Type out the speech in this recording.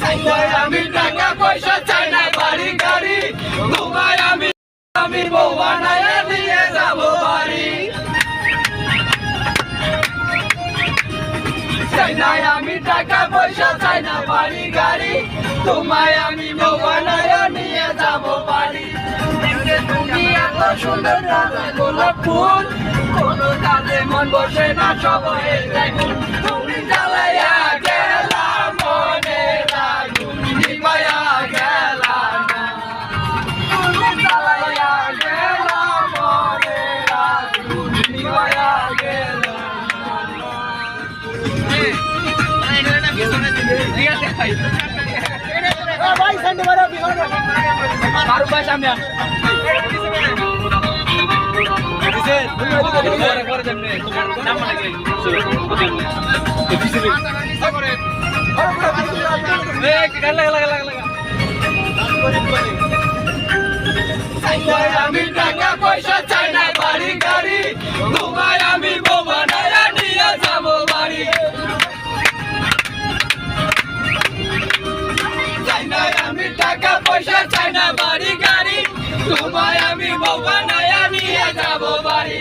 আমি টাকা পয়সা চাই না বাড়ি গাড়ি, তোমায় আমি বউ বানায় নিয়ে যাব বাড়ি। চাই না আমি টাকা পয়সা চাই না বাড়ি গাড়ি, তোমায় আমি বউ বানায় নিয়ে যাব বাড়ি। তুমি এত সুন্দর গোলাপ ফুল, কোনো কাজে মন বসে না সব হয়ে যায় ভুল। তুমি জ্বালাইয়া গেলা মনের আগুন, নিভাইয়া গেলা না। তুমি জ্বালাইয়া গেলা মনের আগুন, নিভাইয়া গেলা না। আমি টাকা পয়সা চাই না বাড়ি গাড়ি, তোমায় আমি বউ বানায়া নিয়ে যাব বাড়ি। চাই না আমি টাকা পয়সা চাই না বাড়ি গাড়ি, তোমায় আমি বউ বানায়া নিয়ে যাব বাড়ি।